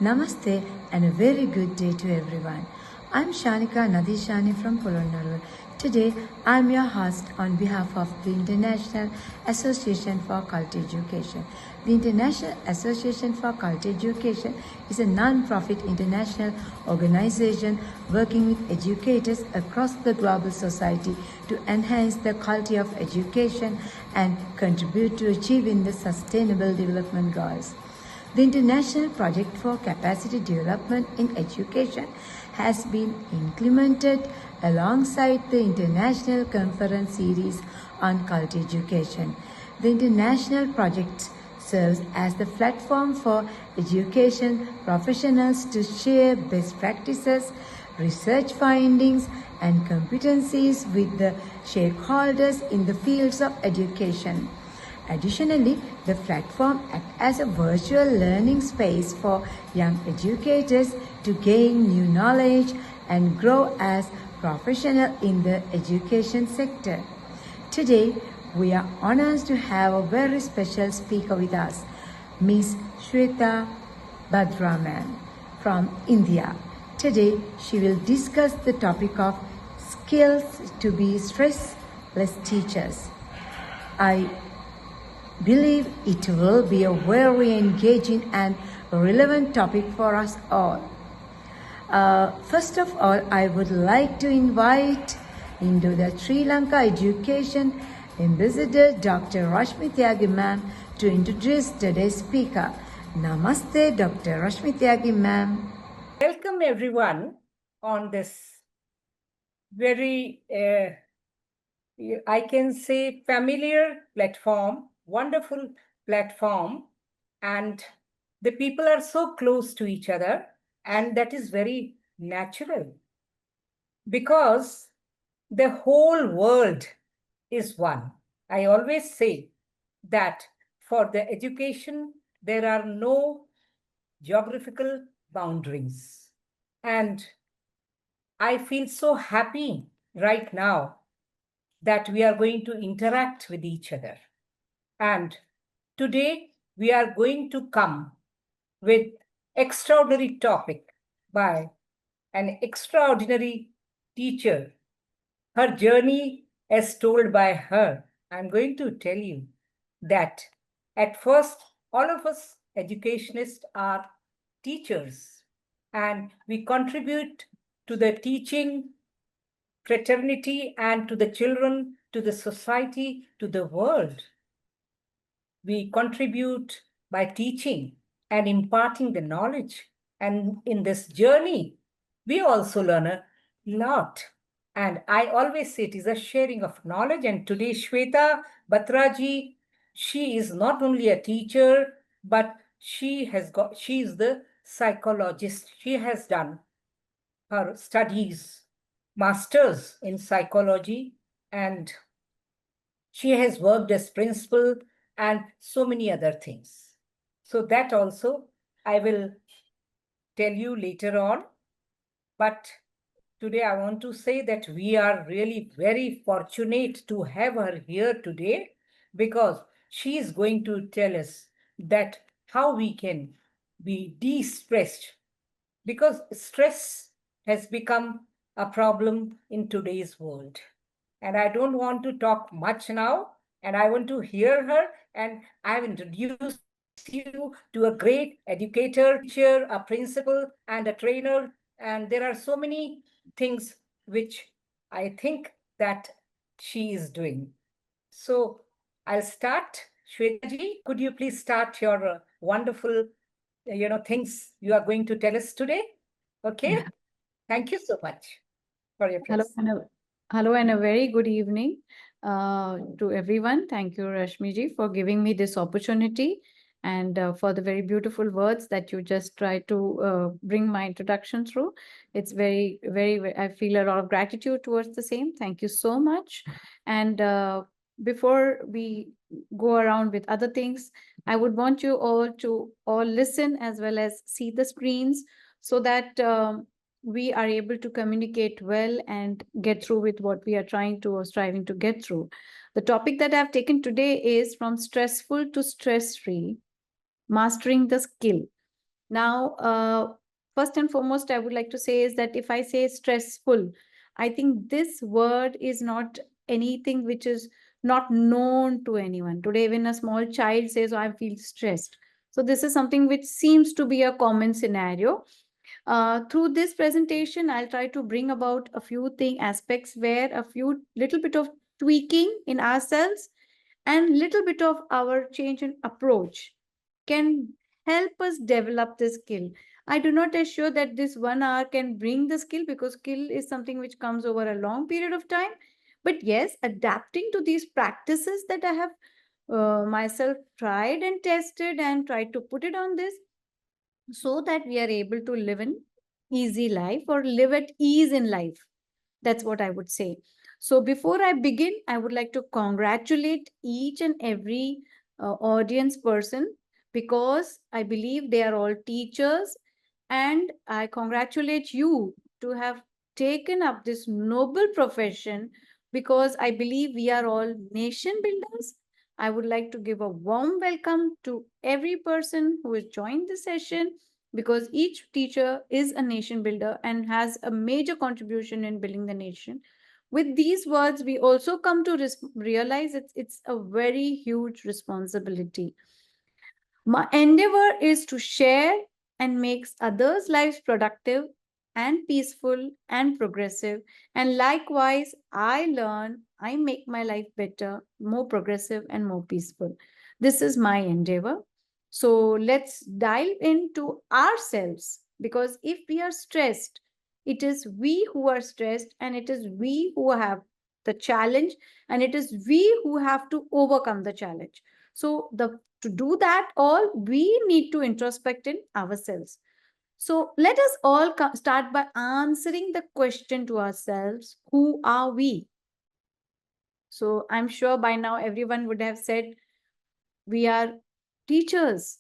Namaste and a very good day to everyone. I'm Shanika Nadishani from Polonnaru. Today, I'm your host on behalf of the International Association for Cult Education. The International Association for Cult Education is a non-profit international organization working with educators across the global society to enhance the quality of education and contribute to achieving the Sustainable Development Goals. The International Project for Capacity Development in Education has been implemented alongside the International Conference Series on Cult Education. The International Project serves as the platform for education professionals to share best practices, research findings, and competencies with the stakeholders in the fields of education. Additionally, the platform acts as a virtual learning space for young educators to gain new knowledge and grow as professionals in the education sector. Today, we are honored to have a very special speaker with us, Ms. Shweta Badraman from India. Today, she will discuss the topic of skills to be stressless teachers. I believe it will be a very engaging and relevant topic for us all. First of all, I would like to invite into the Sri Lanka Education Ambassador Dr. Rashmi Tyagi ma'am to introduce today's speaker. Namaste, Dr. Rashmi Tyagi ma'am. Welcome everyone on this very, I can say, familiar platform, wonderful platform, and the people are so close to each other, and that is very natural because the whole world is one. I always say that for the education, there are no geographical boundaries. And I feel so happy right now that we are going to interact with each other. And today we are going to come with extraordinary topic by an extraordinary teacher. Her journey as told by her. I'm going to tell you that at first, all of us educationists are teachers, and we contribute to the teaching fraternity and to the children, to the society, to the world. We contribute by teaching and imparting the knowledge. And in this journey, we also learn a lot. And I always say it is a sharing of knowledge. And today, Shweta Batraji, she is not only a teacher, but she is the psychologist. She has done her studies, master's in psychology, and she has worked as principal and so many other things. So that also I will tell you later on. But today I want to say that we are really very fortunate to have her here today, because she is going to tell us that how we can be de-stressed, because stress has become a problem in today's world. And I don't want to talk much now, and I want to hear her, and I've introduced you to a great educator, teacher, a principal, and a trainer. And there are so many things which I think that she is doing. So I'll start. Shwetaji, could you please start your wonderful, things you are going to tell us today? Okay. Yeah. Thank you so much for your Hello presence. hello and a very good evening to everyone. Thank you, Rashmiji, for giving me this opportunity and for the very beautiful words that you just tried to bring my introduction through. It's very, I feel a lot of gratitude towards the same. Thank you so much. And before we go around with other things, I would want you all to listen as well as see the screens so that we are able to communicate well and get through with what we are trying to or striving to get through. The topic that I've taken today is from stressful to stress-free, mastering the skill. Now, first and foremost, I would like to say is that if I say stressful, I think this word is not anything which is not known to anyone. Today, when a small child says, "Oh, I feel stressed," so this is something which seems to be a common scenario. Through this presentation, I'll try to bring about a few aspects where a few little bit of tweaking in ourselves and little bit of our change in approach can help us develop the skill. I do not assure that this 1 hour can bring the skill, because skill is something which comes over a long period of time. But yes, adapting to these practices that I have myself tried and tested and tried to put it on this, so that we are able to live an easy life or live at ease in life. That's what I would say. So before I begin, I would like to congratulate each and every audience person, because I believe they are all teachers, and I congratulate you to have taken up this noble profession, because I believe we are all nation builders. I would like to give a warm welcome to every person who has joined the session, because each teacher is a nation builder and has a major contribution in building the nation. With these words, we also come to realize it's a very huge responsibility. My endeavor is to share and make others' lives productive and peaceful and progressive. And likewise, I learn, I make my life better, more progressive, and more peaceful. This is my endeavor. So let's dive into ourselves, because if we are stressed, it is we who are stressed, and it is we who have the challenge, and it is we who have to overcome the challenge. So to do that all, we need to introspect in ourselves. So let us all start by answering the question to ourselves: who are we? So I'm sure by now everyone would have said we are teachers.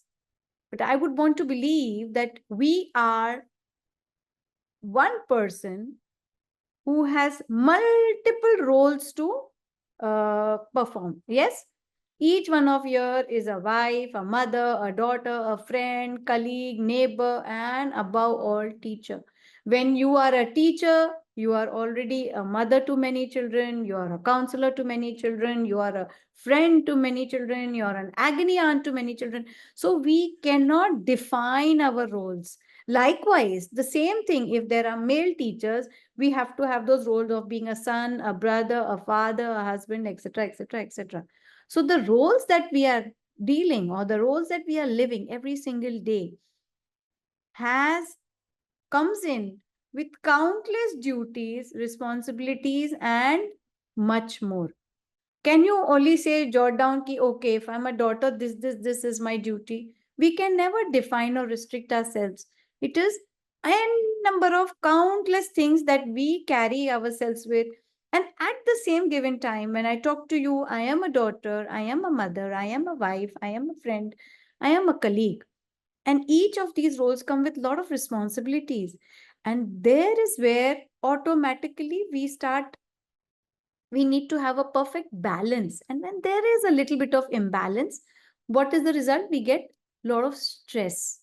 But I would want to believe that we are one person who has multiple roles to perform. Yes, each one of you is a wife, a mother, a daughter, a friend, colleague, neighbor, and above all, teacher. When you are a teacher, you are already a mother to many children, you are a counselor to many children, you are a friend to many children, you are an agony aunt to many children. So we cannot define our roles. Likewise, the same thing, if there are male teachers, we have to have those roles of being a son, a brother, a father, a husband, etc., etc., etc. So the roles that we are dealing, or the roles that we are living every single day, comes in with countless duties, responsibilities, and much more. Can you only say, jot down ki, okay, if I'm a daughter, this is my duty? We can never define or restrict ourselves. It is n number of countless things that we carry ourselves with. And at the same given time, when I talk to you, I am a daughter, I am a mother, I am a wife, I am a friend, I am a colleague. And each of these roles come with a lot of responsibilities. And there is where automatically we need to have a perfect balance. And when there is a little bit of imbalance, what is the result? We get a lot of stress.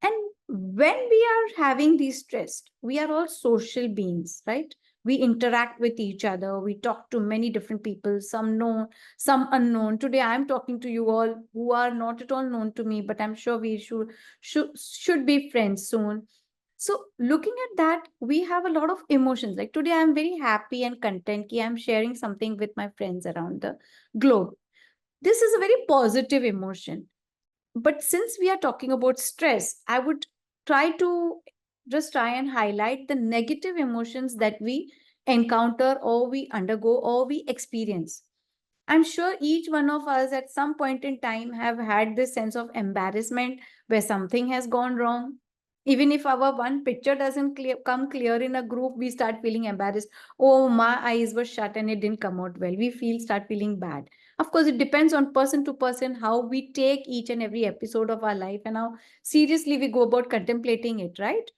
And when we are having these stress, we are all social beings, right? We interact with each other. We talk to many different people, some known, some unknown. Today, I'm talking to you all who are not at all known to me, but I'm sure we should be friends soon. So looking at that, we have a lot of emotions. Like today, I'm very happy and content that I'm sharing something with my friends around the globe. This is a very positive emotion. But since we are talking about stress, I would try and highlight the negative emotions that we encounter, or we undergo, or we experience. I'm sure each one of us at some point in time have had this sense of embarrassment where something has gone wrong. Even if our one picture doesn't come clear in a group, we start feeling embarrassed. Oh, my eyes were shut and it didn't come out well. Start feeling bad. Of course, it depends on person to person how we take each and every episode of our life and how seriously we go about contemplating it, right?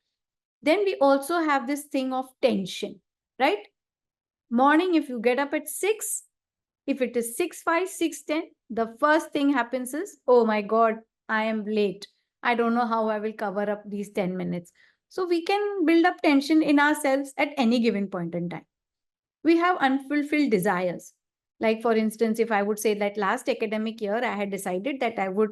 Then we also have this thing of tension, right? Morning, if you get up at 6, if it is 6:05, 6:10, the first thing happens is, oh my God, I am late. I don't know how I will cover up these 10 minutes. So we can build up tension in ourselves at any given point in time. We have unfulfilled desires. Like, for instance, if I would say that last academic year, I had decided that I would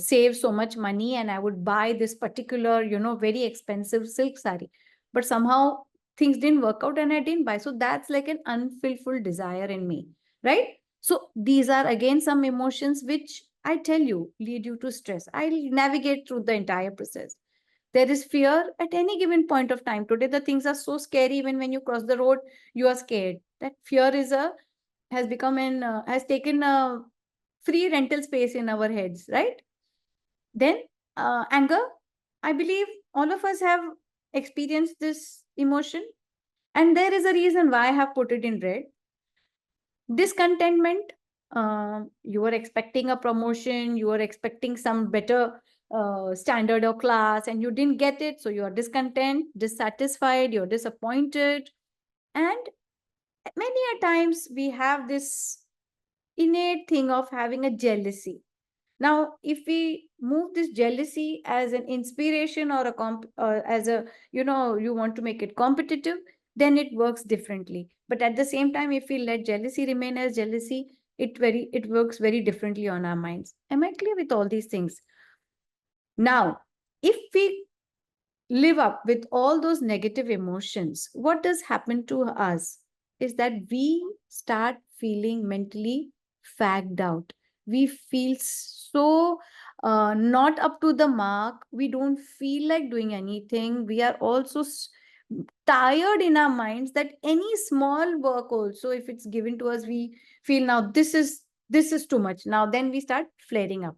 save so much money and I would buy this particular, very expensive silk sari. But somehow things didn't work out and I didn't buy. So that's like an unfulfilled desire in me, right? So these are again some emotions which I tell you lead you to stress. I'll navigate through the entire process. There is fear at any given point of time. Today, the things are so scary. Even when you cross the road, you are scared. That fear has become has taken a free rental space in our heads, right? Then anger. I believe all of us have experienced this emotion, and there is a reason why I have put it in red. Discontentment. You are expecting a promotion, you are expecting some better standard or class, and you didn't get it. So you are discontent, dissatisfied, you're disappointed. And many a times we have this innate thing of having a jealousy. Now, if we move this jealousy as an inspiration or as a, you want to make it competitive, then it works differently. But at the same time, if we let jealousy remain as jealousy, it works very differently on our minds. Am I clear with all these things? Now, if we live up with all those negative emotions, what does happen to us is that we start feeling mentally fagged out. We feel so not up to the mark. We don't feel like doing anything. We are also tired in our minds that any small work also, if it's given to us, we feel now this is too much. Now then we start flaring up.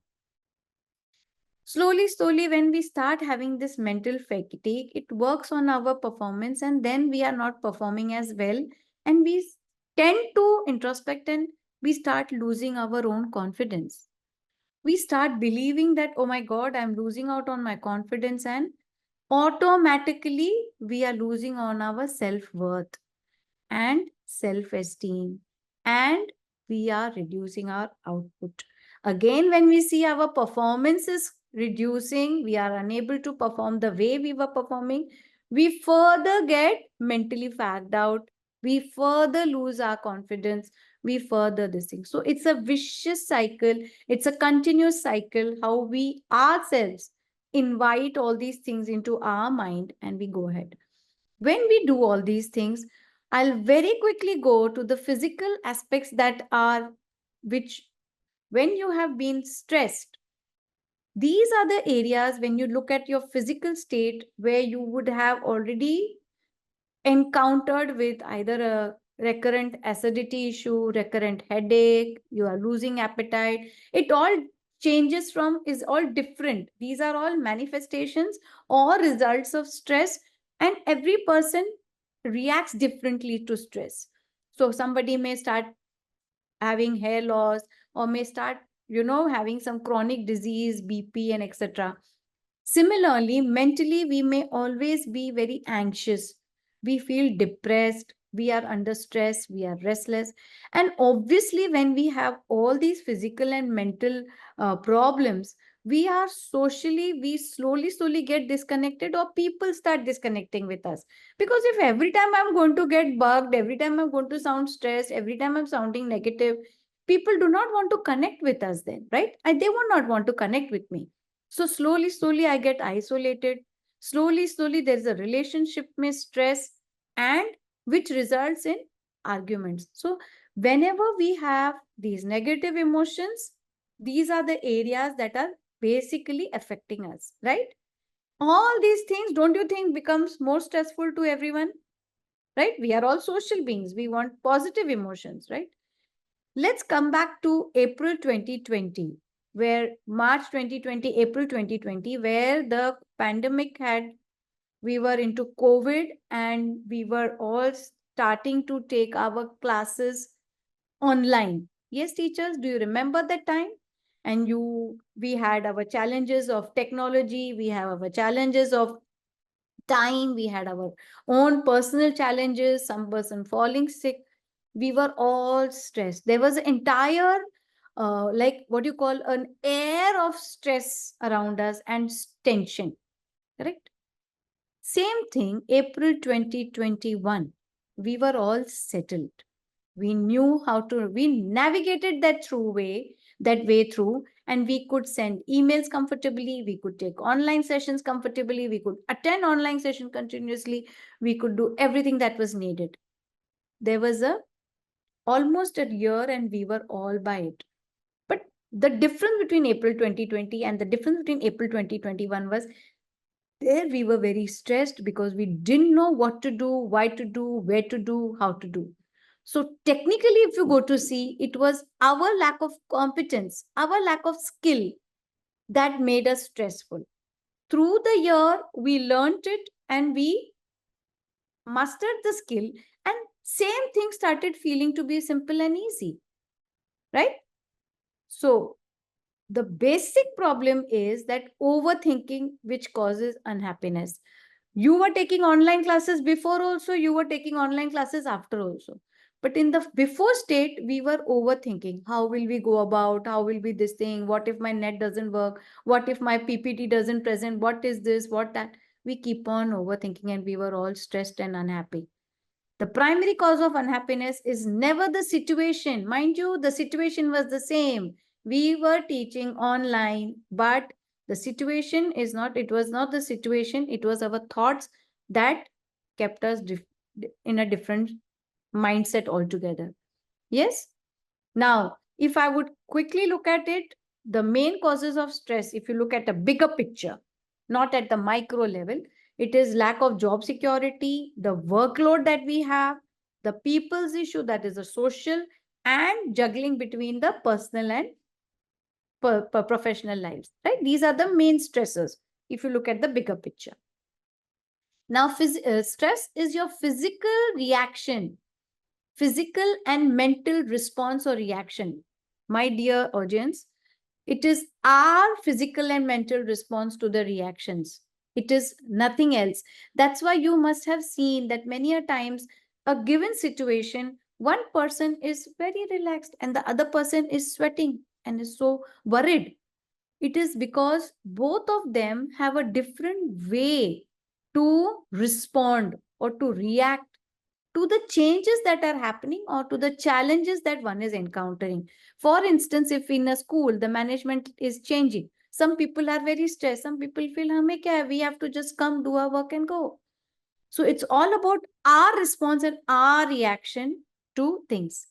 Slowly, when we start having this mental fatigue, it works on our performance, and then we are not performing as well. And we tend to introspect and we start losing our own confidence. We start believing that, oh my God, I'm losing out on my confidence, and automatically we are losing on our self-worth and self-esteem, and we are reducing our output. Again, when we see our performance is reducing, we are unable to perform the way we were performing, we further get mentally fagged out, we further lose our confidence, we further this thing. So it's a vicious cycle, it's a continuous cycle, how we ourselves invite all these things into our mind and we go ahead. When we do all these things, I'll very quickly go to the physical aspects that are, which when you have been stressed, these are the areas when you look at your physical state where you would have already encountered with either a recurrent acidity issue, recurrent headache, you are losing appetite. It all changes from, is all different. These are all manifestations or results of stress, and every person reacts differently to stress. So somebody may start having hair loss, or may start, having some chronic disease, BP, and etc. Similarly, mentally, we may always be very anxious. We feel depressed. We are under stress. We are restless. And obviously, when we have all these physical and mental problems, we slowly get disconnected, or people start disconnecting with us. Because if every time I'm going to get bugged, every time I'm going to sound stressed, every time I'm sounding negative, people do not want to connect with us then, right? They will not want to connect with me. So slowly, I get isolated. Slowly, there is a relationship mistress, and which results in arguments. So whenever we have these negative emotions, these are the areas that are basically affecting us, right? All these things, don't you think, becomes more stressful to everyone, right? We are all social beings. We want positive emotions, right? Let's come back to April 2020, where March 2020, April 2020, where the pandemic we were into COVID, and we were all starting to take our classes online. Yes, teachers, do you remember that time? And we had our challenges of technology, we have our challenges of time, we had our own personal challenges, some person falling sick. We were all stressed. There was an entire like what you call an air of stress around us and tension. Correct? Same thing, April 2021. We were all settled. We knew how to, we navigated that way through, and we could send emails comfortably, we could take online sessions comfortably, we could attend online session continuously, we could do everything that was needed. There was almost a year and we were all by it. But the difference between April 2020 and the difference between April 2021 was, there we were very stressed because we didn't know what to do, why to do, where to do, how to do. So technically, if you go to see, it was our lack of competence, our lack of skill that made us stressful. Through the year, we learned it and we mastered the skill, and same thing started feeling to be simple and easy, right? So the basic problem is that overthinking, which causes unhappiness. You were taking online classes before also, you were taking online classes after also. But in the before state, we were overthinking. How will we go about? How will be this thing? What if my net doesn't work? What if my PPT doesn't present? What is this? What that? We keep on overthinking and we were all stressed and unhappy. The primary cause of unhappiness is never the situation. Mind you, the situation was the same. We were teaching online, but the situation is not, it was not the situation, it was our thoughts that kept us in a different mindset altogether. Yes? Now, if I would quickly look at it, the main causes of stress, if you look at a bigger picture, not at the micro level, it is lack of job security, the workload that we have, the people's issue, that is a social, and juggling between the personal and professional lives, right? These are the main stressors if you look at the bigger picture. Now, stress is your physical reaction, physical and mental response or reaction. My dear audience, it is our physical and mental response to the reactions. It is nothing else. That's why you must have seen that many a times a given situation, one person is very relaxed and the other person is sweating and is so worried. It is because both of them have a different way to respond or to react to the changes that are happening or to the challenges that one is encountering. For instance, if in a school, the management is changing, some people are very stressed. Some people feel, Hame kya hai? We have to just come, do our work and go. So it's all about our response and our reaction to things.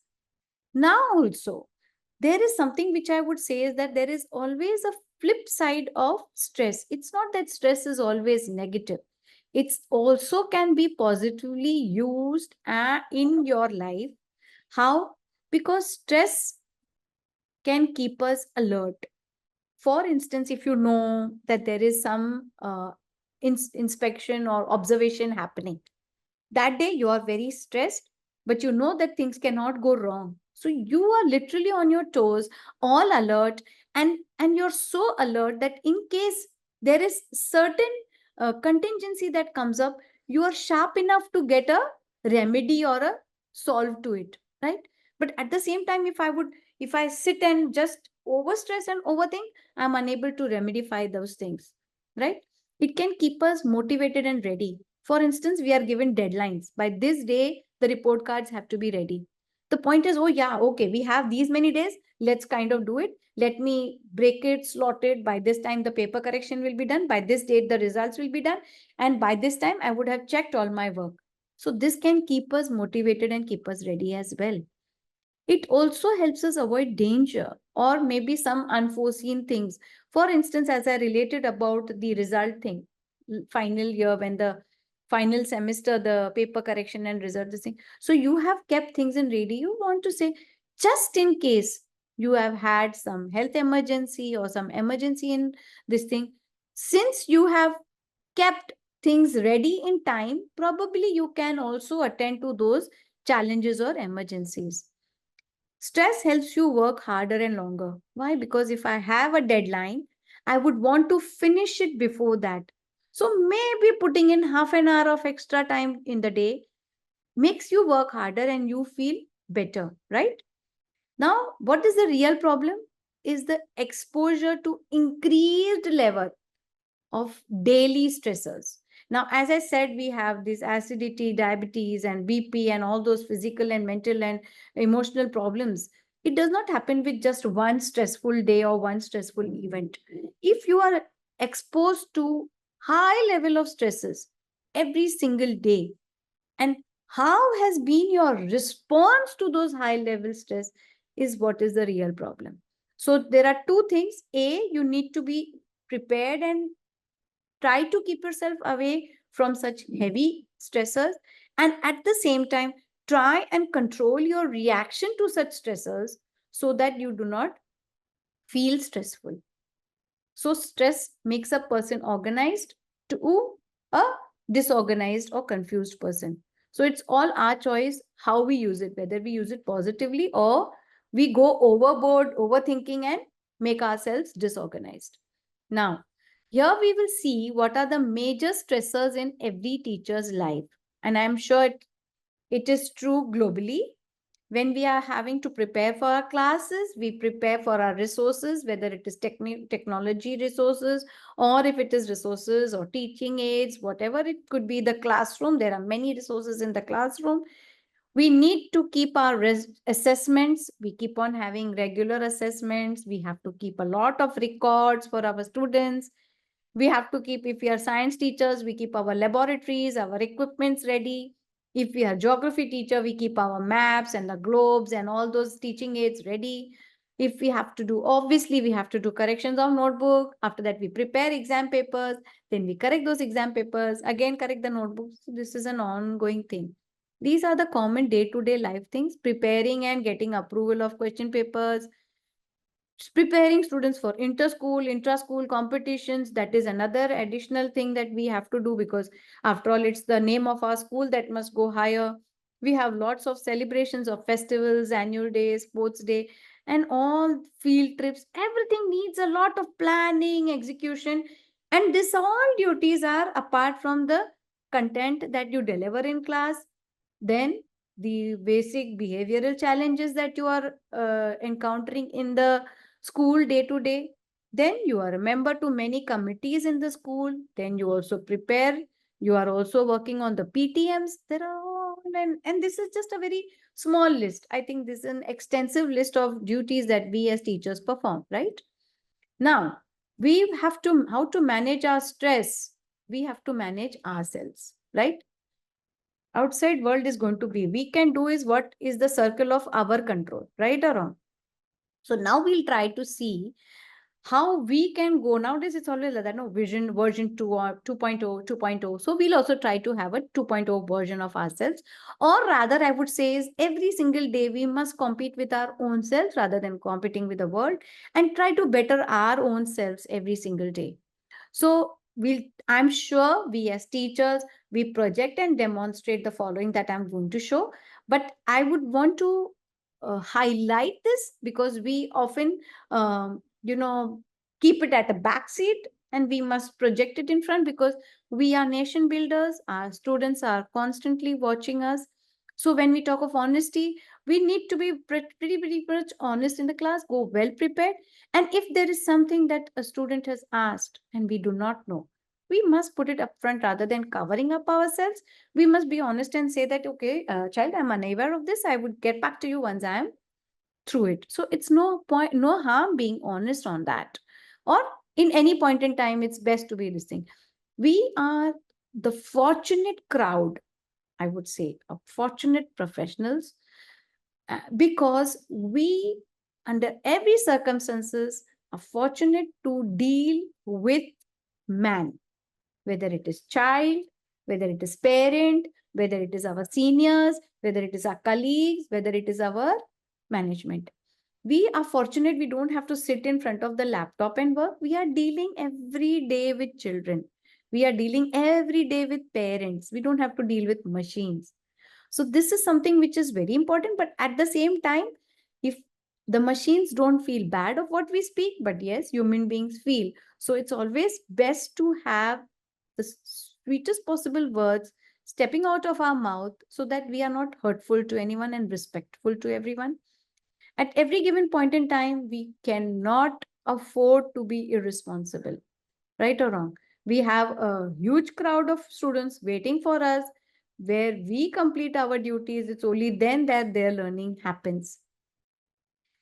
Now also, there is something which I would say is that there is always a flip side of stress. It's not that stress is always negative. It's also can be positively used in your life. How? Because stress can keep us alert. For instance, if you know that there is some inspection or observation happening, that day you are very stressed, but you know that things cannot go wrong. So you are literally on your toes, all alert, and you're so alert that in case there is certain contingency that comes up, you are sharp enough to get a remedy or a solve to it, right? But at the same time, if I sit and just overstress and overthink, I'm unable to remedify those things, right? It can keep us motivated and ready. For instance, we are given deadlines. By this day, the report cards have to be ready. The point is, oh yeah, okay, we have these many days. Let's kind of do it. Let me break it, slot it. By this time, the paper correction will be done. By this date, the results will be done. And by this time, I would have checked all my work. So this can keep us motivated and keep us ready as well. It also helps us avoid danger or maybe some unforeseen things. For instance, as I related about the result thing, final year when the final semester, the paper correction and result this thing. So you have kept things in ready. You want to say, just in case you have had some health emergency or some emergency in this thing, since you have kept things ready in time, probably you can also attend to those challenges or emergencies. Stress helps you work harder and longer. Why? Because if I have a deadline, I would want to finish it before that. So maybe putting in half an hour of extra time in the day makes you work harder and you feel better, right? Now, what is the real problem? Is the exposure to increased level of daily stressors. Now, as I said, we have this acidity, diabetes, and BP, and all those physical and mental and emotional problems. It does not happen with just one stressful day or one stressful event. If you are exposed to high level of stresses every single day, and how has been your response to those high level stress is what is the real problem. So there are two things. A, you need to be prepared and try to keep yourself away from such heavy stressors, and at the same time try and control your reaction to such stressors so that you do not feel stressful. So stress makes a person organized to a disorganized or confused person. So it's all our choice how we use it, whether we use it positively or we go overboard overthinking and make ourselves disorganized. Now, here we will see what are the major stressors in every teacher's life. And I'm sure it is true globally. When we are having to prepare for our classes, we prepare for our resources, whether it is technology resources, or if it is resources or teaching aids, whatever it could be, the classroom. There are many resources in the classroom. We need to keep our assessments. We keep on having regular assessments. We have to keep a lot of records for our students. We have to keep, if we are science teachers, we keep our laboratories, our equipments ready. If we are geography teacher, we keep our maps and the globes and all those teaching aids ready. If we have to do, obviously we have to do corrections of notebook. After that, we prepare exam papers. Then we correct those exam papers, again correct the notebooks. So this is an ongoing thing. These are the common day-to-day life things, preparing and getting approval of question papers, preparing students for inter-school, intra-school competitions. That is another additional thing that we have to do, because after all, it's the name of our school that must go higher. We have lots of celebrations of festivals, annual days, sports day, and all field trips. Everything needs a lot of planning, execution, and this all duties are apart from the content that you deliver in class. Then the basic behavioral challenges that you are encountering in the school day to day. Then you are a member to many committees in the school. Then you also prepare. You are also working on the PTMs. There are all, and this is just a very small list. I think this is an extensive list of duties that we as teachers perform, right? Now, we have to, how to manage our stress. We have to manage ourselves, right? Outside world is going to be, we can do is what is the circle of our control, right or wrong? So now we'll try to see how we can go. Nowadays it's always like that, no, vision version 2 or 2.0, 2.0. So we'll also try to have a 2.0 version of ourselves, or rather I would say is every single day we must compete with our own selves rather than competing with the world, and try to better our own selves every single day. So I'm sure we as teachers, we project and demonstrate the following that I'm going to show. But I would want to highlight this because we often, keep it at a back seat, and we must project it in front because we are nation builders. Our students are constantly watching us. So when we talk of honesty, we need to be pretty much honest in the class, go well prepared. And if there is something that a student has asked and we do not know, we must put it up front rather than covering up ourselves. We must be honest and say that, okay, child, I'm unaware of this. I would get back to you once I am through it. So it's no point, no harm being honest on that. Or in any point in time, it's best to be listening. We are the fortunate crowd, I would say, of fortunate professionals, because we, under every circumstances, are fortunate to deal with man, whether it is child, whether it is parent, whether it is our seniors, whether it is our colleagues, whether it is our management. We are fortunate we don't have to sit in front of the laptop and work. We are dealing every day with children. We are dealing every day with parents. We don't have to deal with machines. So this is something which is very important, but at the same time, if the machines don't feel bad of what we speak, but yes, human beings feel. So it's always best to have the sweetest possible words stepping out of our mouth so that we are not hurtful to anyone and respectful to everyone. At every given point in time, we cannot afford to be irresponsible, right or wrong. We have a huge crowd of students waiting for us. Where we complete our duties, it's only then that their learning happens.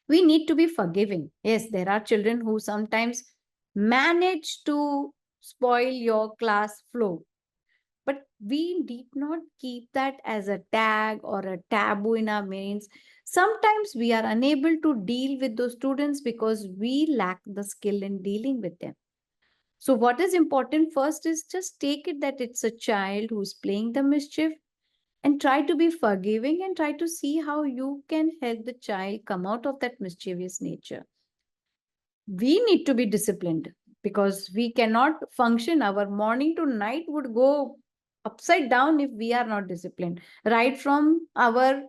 We need to be forgiving. Yes, there are children who sometimes manage to spoil your class flow. But we need not keep that as a tag or a taboo in our minds. Sometimes we are unable to deal with those students because we lack the skill in dealing with them. So, what is important first is just take it that it's a child who's playing the mischief and try to be forgiving and try to see how you can help the child come out of that mischievous nature. We need to be disciplined because we cannot function. Our morning to night would go upside down if we are not disciplined. Right from our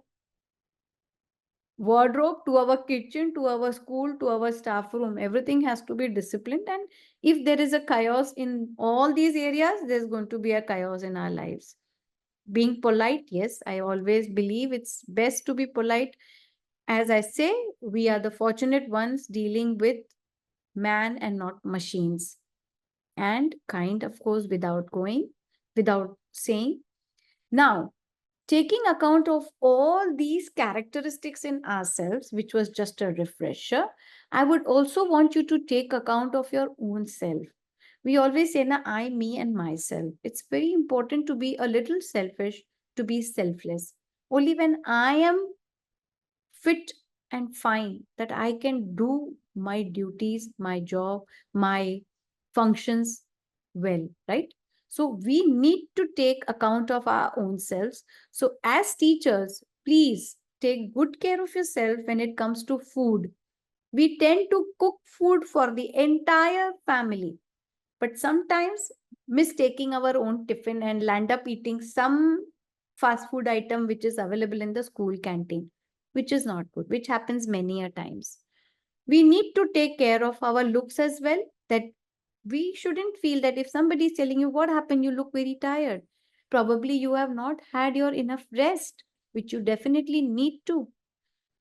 wardrobe to our kitchen to our school to our staff room, everything has to be disciplined. And if there is a chaos in all these areas, there's going to be a chaos in our lives. Being polite, yes, I always believe it's best to be polite. As I say, we are the fortunate ones dealing with man and not machines. And kind, of course, without saying. Now, taking account of all these characteristics in ourselves, which was just a refresher, I would also want you to take account of your own self. We always say, na, I, me, and myself. It's very important to be a little selfish, to be selfless. Only when I am fit and fine that I can do my duties, my job, my functions well, right? So we need to take account of our own selves. So as teachers, please take good care of yourself when it comes to food. We tend to cook food for the entire family, but sometimes mistaking our own tiffin and land up eating some fast food item which is available in the school canteen, which is not good, which happens many a times. We need to take care of our looks as well, that we shouldn't feel that if somebody is telling you what happened, you look very tired. Probably you have not had your enough rest, which you definitely need to.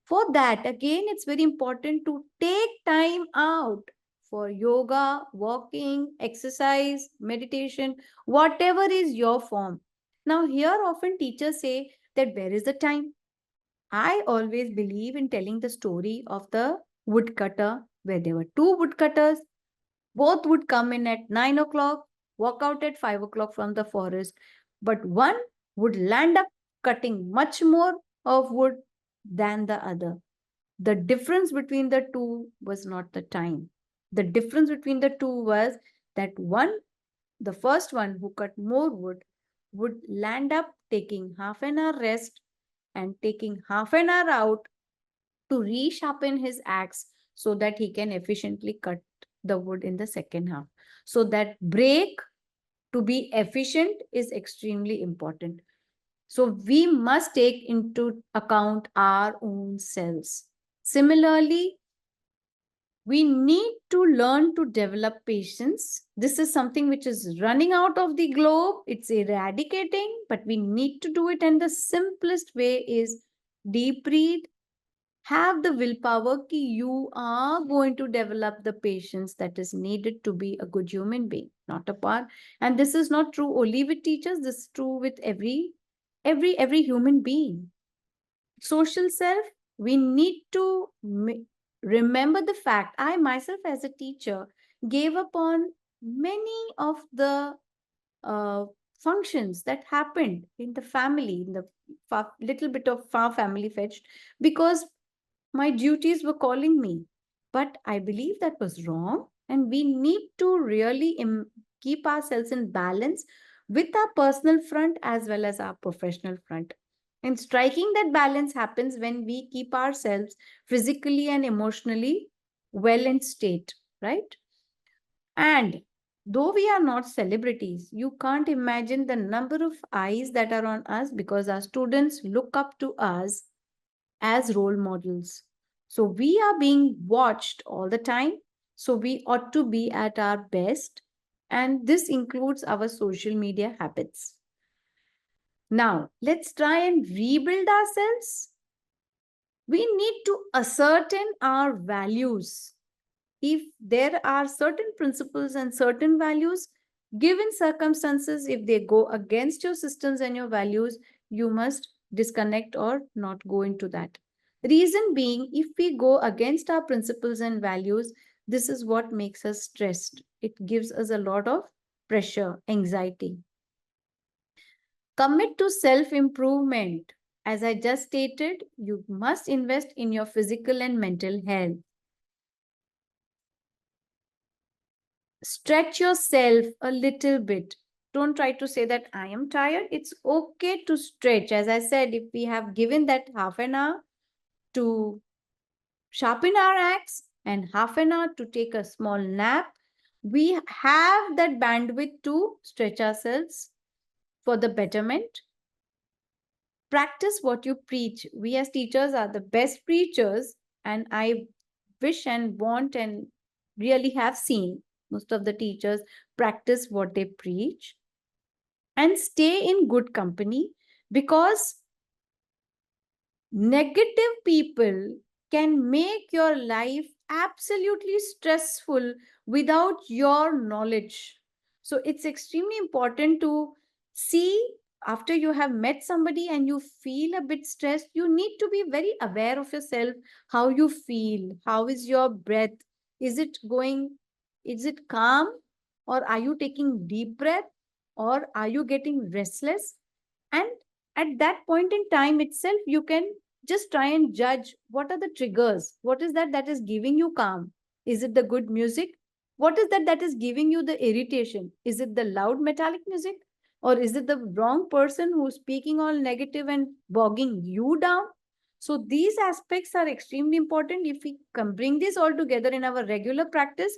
For that, again, it's very important to take time out for yoga, walking, exercise, meditation, whatever is your form. Now, here often teachers say that where is the time? I always believe in telling the story of the woodcutter, where there were two woodcutters. Both would come in at 9 o'clock, walk out at 5 o'clock from the forest, but one would land up cutting much more of wood than the other. The difference between the two was not the time. The difference between the two was that the first one who cut more would land up taking half an hour rest and taking half an hour out to resharpen his axe so that he can efficiently cut the wood in the second half. So that break to be efficient is extremely important. So we must take into account our own selves. Similarly, we need to learn to develop patience. This is something which is running out of the globe. It's eradicating, but we need to do it. And the simplest way is deep breathe. Have the willpower कि you are going to develop the patience that is needed to be a good human being, not a part. And this is not true only with teachers. This is true with every human being. Social self, we need to remember the fact I myself as a teacher gave up on many of the functions that happened in the family, in the little bit of far family fetched, because my duties were calling me. But I believe that was wrong. And we need to really keep ourselves in balance with our personal front as well as our professional front. And striking that balance happens when we keep ourselves physically and emotionally well in state, right? And though we are not celebrities, you can't imagine the number of eyes that are on us because our students look up to us as role models. So we are being watched all the time. So we ought to be at our best. And this includes our social media habits. Now, let's try and rebuild ourselves We need to ascertain our values. If there are certain principles and certain values, given circumstances, if they go against your systems and your values, you must disconnect or not go into that. Reason being, if we go against our principles and values, this is what makes us stressed. It gives us a lot of pressure, anxiety. Commit to self-improvement. As I just stated, you must invest in your physical and mental health. Stretch yourself a little bit. Don't try to say that I am tired. It's okay to stretch. As I said, if we have given that half an hour to sharpen our axe and half an hour to take a small nap, we have that bandwidth to stretch ourselves for the betterment. Practice what you preach. We as teachers are the best preachers, and I wish and want and really have seen most of the teachers practice what they preach. And stay in good company, because negative people can make your life absolutely stressful without your knowledge. So it's extremely important to see, after you have met somebody and you feel a bit stressed, you need to be very aware of yourself, how you feel, how is your breath, is it calm, or are you taking deep breath, or are you getting restless? And at that point in time itself, you can just try and judge what are the triggers. What is that is giving you calm? Is it the good music? What is that is giving you the irritation? Is it the loud metallic music? Or is it the wrong person who's speaking all negative and bogging you down? So these aspects are extremely important. If we can bring this all together in our regular practice,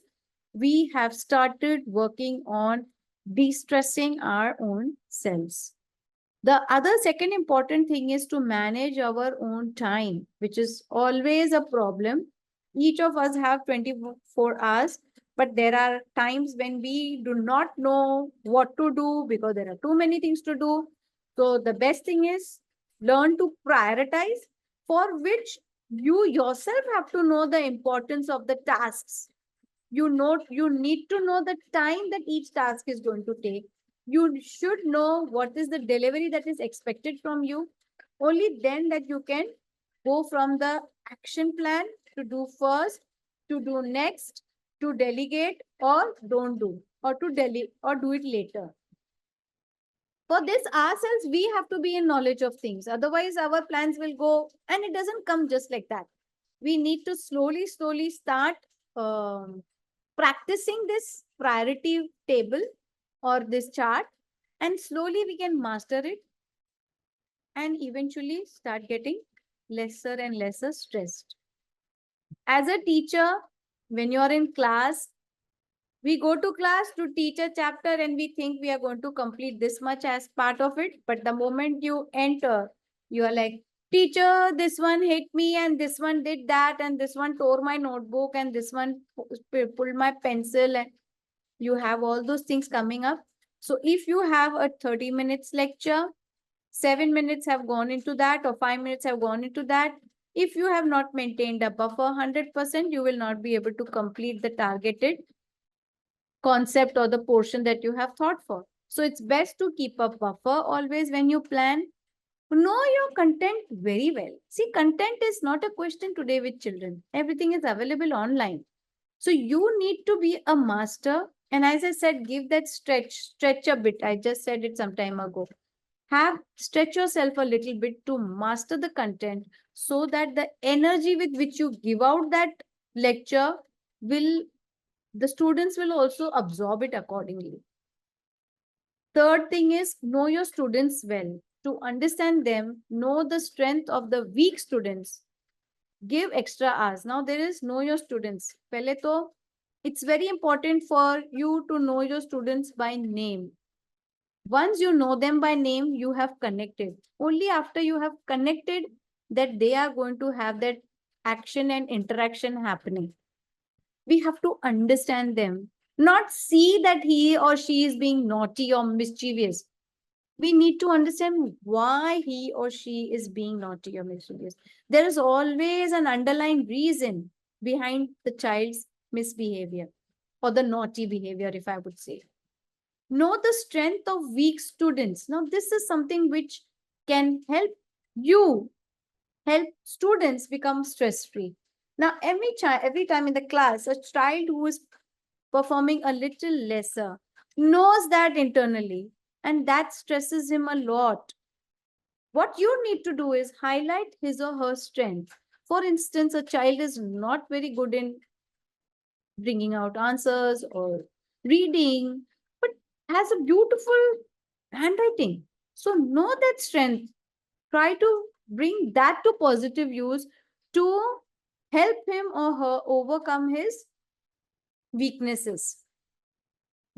we have started working on de-stressing our own selves. The other second important thing is to manage our own time, which is always a problem. Each of us have 24 hours, but there are times when we do not know what to do because there are too many things to do. So the best thing is learn to prioritize, for which you yourself have to know the importance of the tasks. You need to know the time that each task is going to take. You should know what is the delivery that is expected from you. Only then that you can go from the action plan to do first, to do next, to delegate or don't do, or to do it later. For this ourselves, we have to be in knowledge of things. Otherwise our plans will go, and it doesn't come just like that. We need to slowly start practicing this priority table or this chart, and slowly we can master it and eventually start getting lesser and lesser stressed. As a teacher, when you're in class, we go to class to teach a chapter and we think we are going to complete this much as part of it. But the moment you enter, you are like, teacher, this one hit me and this one did that and this one tore my notebook and this one pulled my pencil, and you have all those things coming up. So if you have a 30 minutes lecture, 7 minutes have gone into that or 5 minutes have gone into that. If you have not maintained a buffer 100%, you will not be able to complete the targeted concept or the portion that you have thought for. So it's best to keep a buffer always when you plan. Know your content very well. See, content is not a question today with children. Everything is available online. So you need to be a master. And as I said, give that stretch a bit. I just said it some time ago. Stretch yourself a little bit to master the content, so that the energy with which you give out that lecture the students will also absorb it accordingly. Third thing is know your students well. To understand them, know the strength of the weak students. Give extra hours. Now there is know your students. Pehle to, it's very important for you to know your students by name. Once you know them by name, you have connected. Only after you have connected that they are going to have that action and interaction happening. We have to understand them, not see that he or she is being naughty or mischievous. We need to understand why he or she is being naughty or mischievous. There is always an underlying reason behind the child's misbehavior or the naughty behavior, if I would say. Know the strength of weak students. Now, this is something which can help students become stress free. Now, every time in the class, a child who is performing a little lesser knows that internally, and that stresses him a lot. What you need to do is highlight his or her strength. For instance, a child is not very good in bringing out answers or reading, but has a beautiful handwriting. So know that strength. Try to bring that to positive use to help him or her overcome his weaknesses.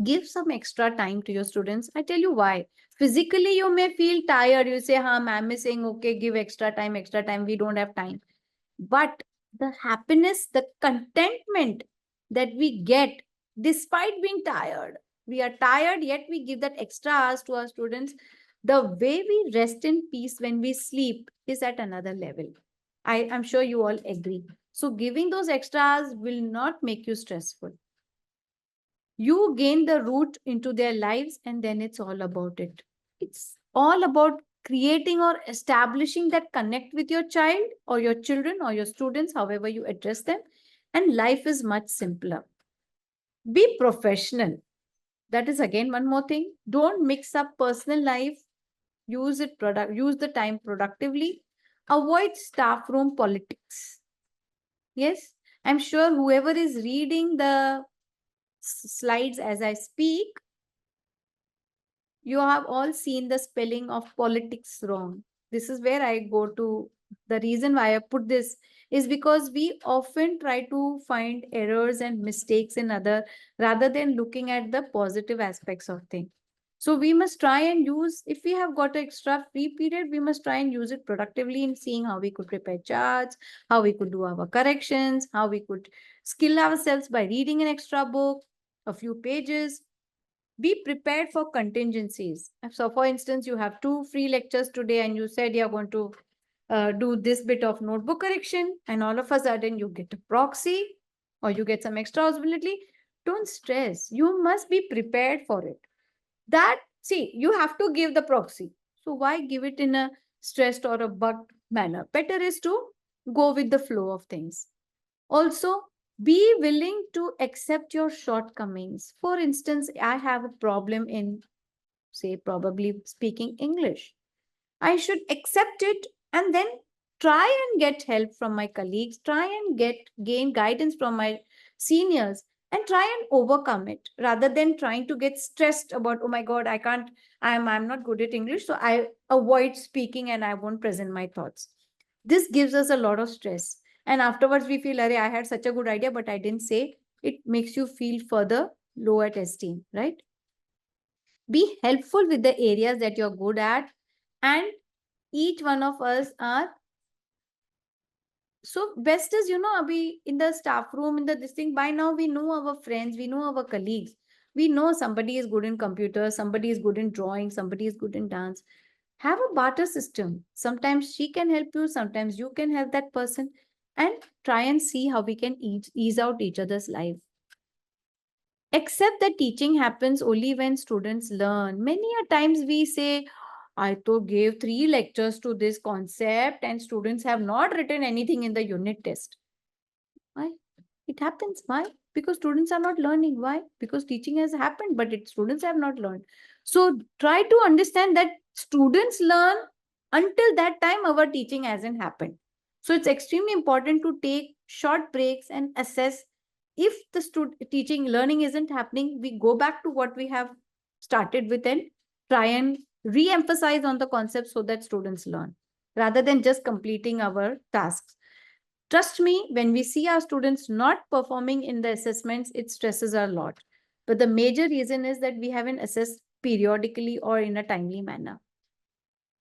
Give some extra time to your students. I tell you why. Physically, you may feel tired. You say, "Ha, ma'am is saying, okay, give extra time. We don't have time." But the happiness, the contentment that we get despite being tired, we are tired, yet we give that extra hours to our students. The way we rest in peace when we sleep is at another level. I'm sure you all agree. So giving those extra hours will not make you stressful. You gain the root into their lives, and then it's all about it. It's all about creating or establishing that connect with your child or your children or your students, however you address them, and life is much simpler. Be professional. That is again one more thing. Don't mix up personal life. Use the time productively. Avoid staff room politics. Yes, I'm sure whoever is reading the slides as I speak, you have all seen the spelling of politics wrong. This is where I go to. The reason why I put this is because we often try to find errors and mistakes in other rather than looking at the positive aspects of things. So we must try and use, if we have got an extra free period, we must try and use it productively in seeing how we could prepare charts, how we could do our corrections, how we could skill ourselves by reading an extra book, a few pages. Be prepared for contingencies. So, for instance, you have 2 free lectures today, and you said you're going to do this bit of notebook correction, and all of a sudden you get a proxy or you get some extra responsibility. Don't stress. You must be prepared for it. See, you have to give the proxy. So, why give it in a stressed or a bugged manner? Better is to go with the flow of things. Also, be willing to accept your shortcomings. For instance, I have a problem in, say, probably speaking English. I should accept it and then try and get help from my colleagues, try and gain guidance from my seniors, and try and overcome it rather than trying to get stressed about, oh my God, I'm not good at English, so I avoid speaking and I won't present my thoughts. This gives us a lot of stress. And afterwards, we feel, I had such a good idea, but I didn't say. It makes you feel further low at esteem, right? Be helpful with the areas that you're good at. And each one of us are. So best is, Abhi, in the staff room, in the this thing, by now we know our friends, we know our colleagues. We know somebody is good in computers, somebody is good in drawing, somebody is good in dance. Have a barter system. Sometimes she can help you, sometimes you can help that person, and try and see how we can ease out each other's life. Accept that teaching happens only when students learn. Many a times we say, I to gave 3 lectures to this concept and students have not written anything in the unit test. Why? It happens. Why? Because students are not learning. Why? Because teaching has happened, but students have not learned. So try to understand that students learn until that time our teaching hasn't happened. So it's extremely important to take short breaks and assess if the teaching learning isn't happening. We go back to what we have started with and try and re-emphasize on the concept so that students learn rather than just completing our tasks. Trust me, when we see our students not performing in the assessments, it stresses a lot. But the major reason is that we haven't assessed periodically or in a timely manner.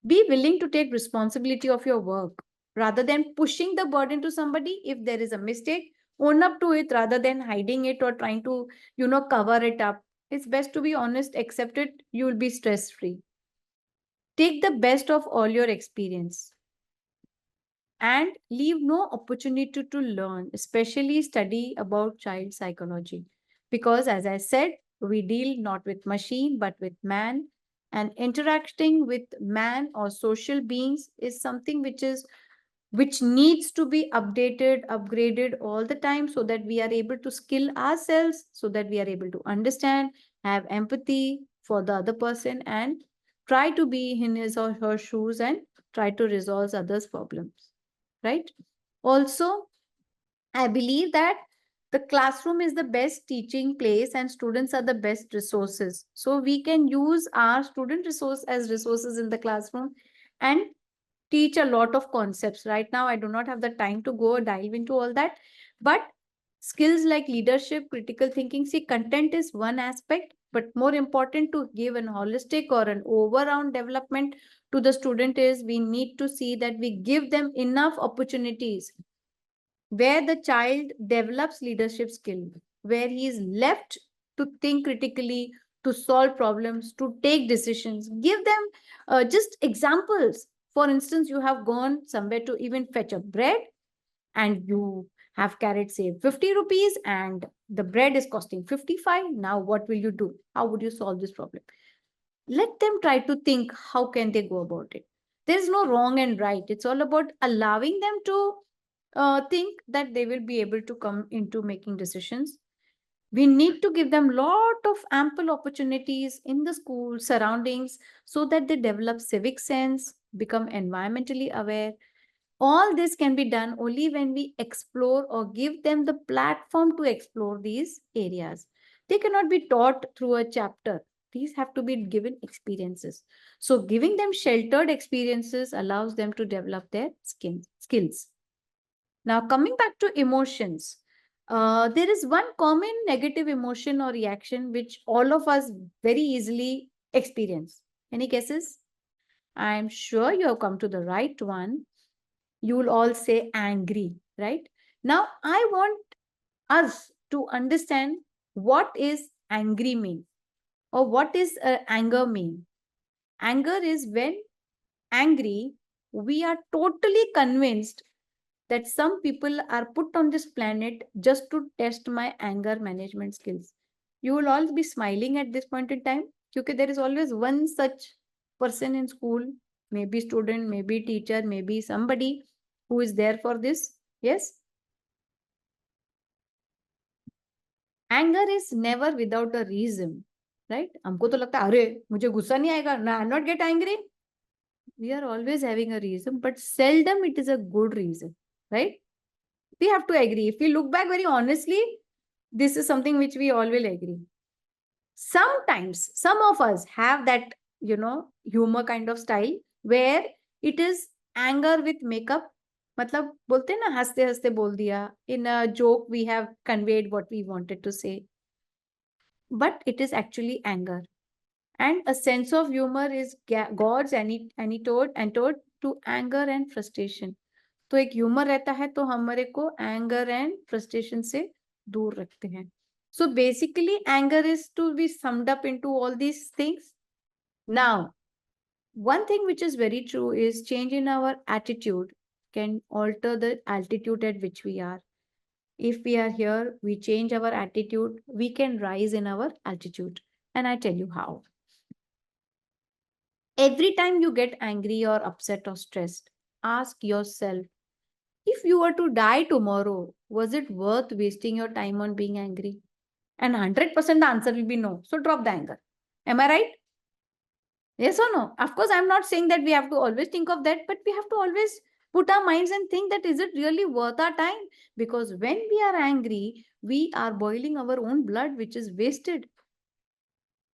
Be willing to take responsibility of your work rather than pushing the burden to somebody. If there is a mistake, own up to it rather than hiding it or trying to, cover it up. It's best to be honest, accept it. You will be stress free. Take the best of all your experience and leave no opportunity to learn, especially study about child psychology. Because as I said, we deal not with machine, but with man, and interacting with man or social beings is something which needs to be updated, upgraded all the time so that we are able to skill ourselves, so that we are able to understand, have empathy for the other person, and try to be in his or her shoes and try to resolve others' problems, right? Also, I believe that the classroom is the best teaching place and students are the best resources. So we can use our student resource as resources in the classroom and teach a lot of concepts. Right now, I do not have the time to go dive into all that, but skills like leadership, critical thinking, see, content is one aspect, but more important to give an holistic or an all-round development to the student is we need to see that we give them enough opportunities where the child develops leadership skill, where he is left to think critically, to solve problems, to take decisions. Give them just examples. For instance, you have gone somewhere to even fetch a bread and you have carried, say, 50 rupees and the bread is costing 55. Now, what will you do? How would you solve this problem? Let them try to think how can they go about it. There's no wrong and right. It's all about allowing them to think that they will be able to come into making decisions. We need to give them lot of ample opportunities in the school surroundings so that they develop civic sense, become environmentally aware. All this can be done only when we explore or give them the platform to explore these areas. They cannot be taught through a chapter. These have to be given experiences. So giving them sheltered experiences allows them to develop their skills. Now, coming back to emotions, there is one common negative emotion or reaction which all of us very easily experience. Any guesses? I'm sure you have come to the right one. You will all say angry, right? Now, I want us to understand what is angry mean or what is anger mean. Anger is when angry, we are totally convinced that some people are put on this planet just to test my anger management skills. You will all be smiling at this point in time because there is always one such person in school, maybe student, maybe teacher, maybe somebody who is there for this. Yes? Anger is never without a reason, right? हमको तो लगता है अरे मुझे गुस्सा नहीं आएगा, no, I'll not get angry. We are always having a reason, but seldom it is a good reason, right? We have to agree. If we look back very honestly, this is something which we all will agree. Sometimes some of us have that, humor kind of style where it is anger with makeup. मतलब बोलते हैं ना हंसते हंसते बोल दिया. In a joke we have conveyed what we wanted to say. But it is actually anger. And a sense of humor is God's antidote to anger and frustration. तो एक ह्यूमर रहता है तो हमारे को एंगर एंड फ्रस्ट्रेशन से दूर रखते हैं. So basically anger is to be summed up into all these things. Now, one thing which is very true is change in our attitude can alter the altitude at which we are. If we are here, we change our attitude, we can rise in our altitude. And I tell you how. Every time you get angry or upset or stressed, ask yourself, if you were to die tomorrow, was it worth wasting your time on being angry? And 100% the answer will be no. So drop the anger. Am I right? Yes or no? Of course, I'm not saying that we have to always think of that, but we have to always put our minds and think that is it really worth our time? Because when we are angry, we are boiling our own blood, which is wasted.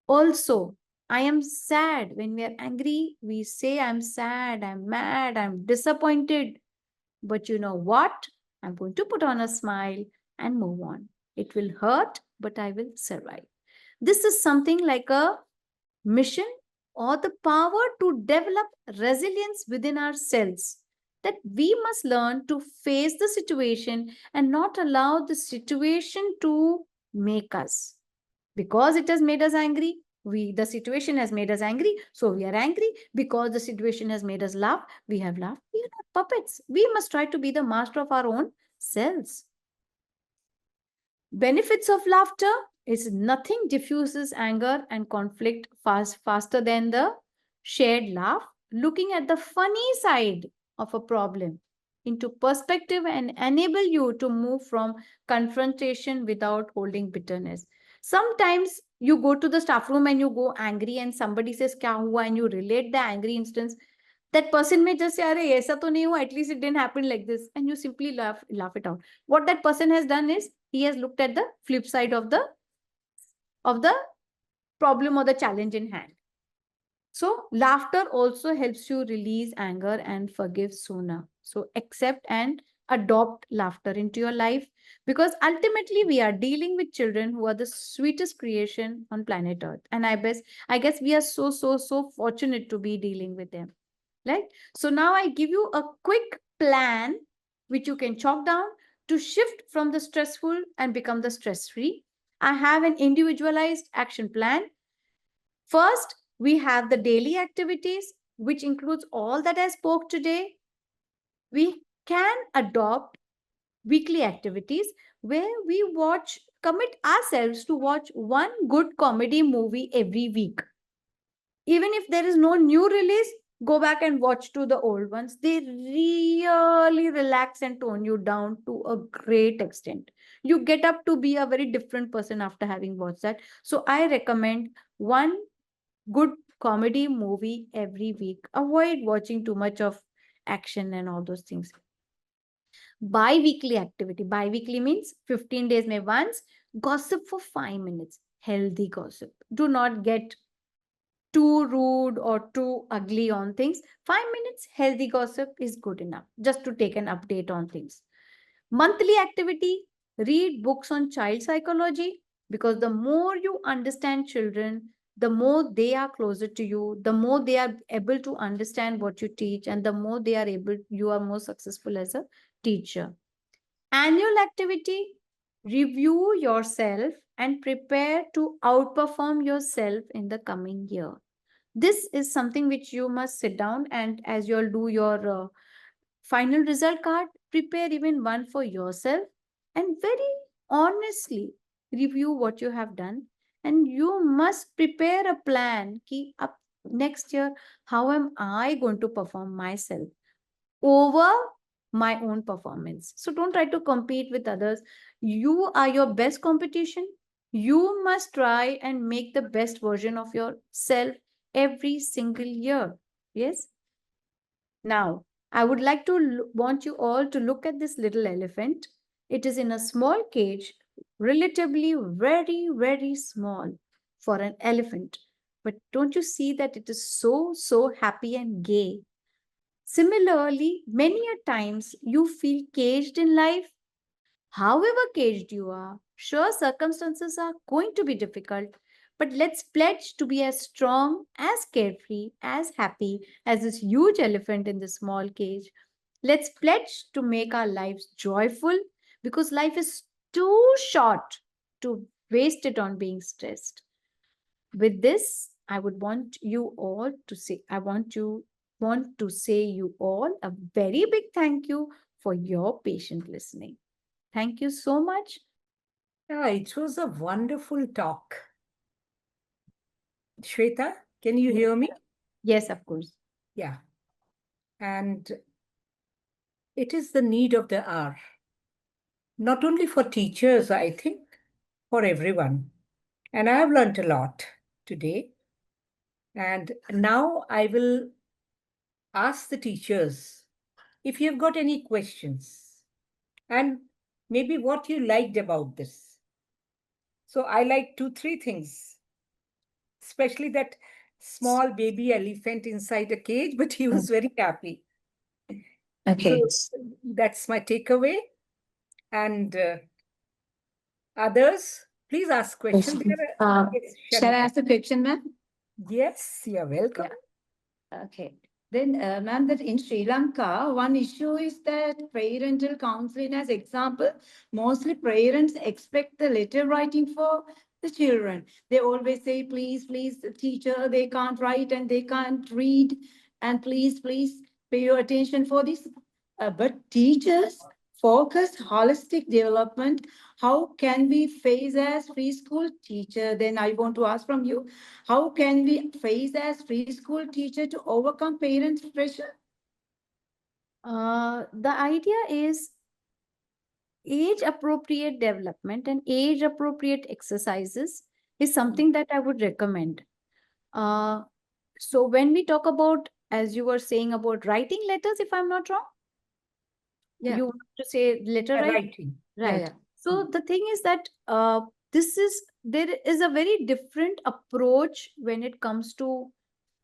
Also, I am sad. When we are angry, we say I'm sad, I'm mad, I'm disappointed. But you know what? I'm going to put on a smile and move on. It will hurt, but I will survive. This is something like a mission or the power to develop resilience within ourselves, that we must learn to face the situation and not allow the situation to make us. Because it has made us angry, The situation has made us angry, so we are angry. Because the situation has made us laugh, we have laughed. We are not puppets. We must try to be the master of our own selves. Benefits of laughter is nothing diffuses anger and conflict faster than the shared laugh. Looking at the funny side of a problem into perspective and enable you to move from confrontation without holding bitterness. Sometimes you go to the staff room and you go angry and somebody says kya hua, and you relate the angry instance. That person may just say, "Arey, aisa to nahi hua, at least it didn't happen like this," and you simply laugh it out. What that person has done is he has looked at the flip side of the problem or the challenge in hand. So laughter also helps you release anger and forgive sooner. So accept and adopt laughter into your life, because ultimately we are dealing with children who are the sweetest creation on planet Earth. And I guess we are so fortunate to be dealing with them. Right? So now I give you a quick plan which you can chalk down to shift from the stressful and become the stress-free. I have an individualized action plan. First, we have the daily activities, which includes all that I spoke today. We can adopt weekly activities where we commit ourselves to watch one good comedy movie every week. Even if there is no new release, go back and watch to the old ones. They really relax and tone you down to a great extent. You get up to be a very different person after having watched that. So I recommend one good comedy movie every week. Avoid watching too much of action and all those things. Bi-weekly activity. Bi-weekly means 15 days may once. Gossip for 5 minutes. Healthy gossip. Do not get too rude or too ugly on things. 5 minutes healthy gossip is good enough just to take an update on things. Monthly activity, read books on child psychology, because the more you understand children, the more they are closer to you, the more they are able to understand what you teach, and the more you are more successful as a teacher. Annual activity, review yourself and prepare to outperform yourself in the coming year. This is something which you must sit down, and as you'll do your final result card, prepare even one for yourself and very honestly review what you have done. And you must prepare a plan. Ki up next year, how am I going to perform myself over my own performance? So don't try to compete with others. You are your best competition. You must try and make the best version of yourself every single year. Yes. Now, I would like to want you all to look at this little elephant. It is in a small cage, relatively very small for an elephant. But don't you see that it is so happy and gay? Similarly, many a times you feel caged in life. However caged you are, sure, circumstances are going to be difficult, but let's pledge to be as strong, as carefree, as happy as this huge elephant in the small cage. Let's pledge to make our lives joyful, because life is too short to waste it on being stressed. With this, I would want you all to say, want to say you all a very big thank you for your patient listening. Thank you so much. Yeah, it was a wonderful talk. Shweta, can you hear me? Yes, of course. Yeah. And it is the need of the hour, not only for teachers, I think, for everyone. And I have learned a lot today. And now I will ask the teachers if you've got any questions and maybe what you liked about this. So I like 2-3 things, especially that small baby elephant inside a cage, but he was very happy. Okay. So that's my takeaway. And others, please ask questions. Yes, Shall I Shanika. ask a question, ma'am? Yes, you're welcome. Okay. Then, ma'am, that in Sri Lanka, one issue is that parental counseling, as example, mostly parents expect the letter writing for the children. They always say, please, please, teacher, they can't write and they can't read. And please, please pay your attention for this. But teachers focus holistic development. How can we face as preschool teacher? Then I want to ask from you, how can we face as preschool teacher to overcome parents' pressure? The idea is age appropriate development and age appropriate exercises is something that I would recommend. So when we talk about, as you were saying about writing letters, if I'm not wrong, Yeah. you want to say letter writing, Writing. right? Yeah. So the thing is that there is a very different approach when it comes to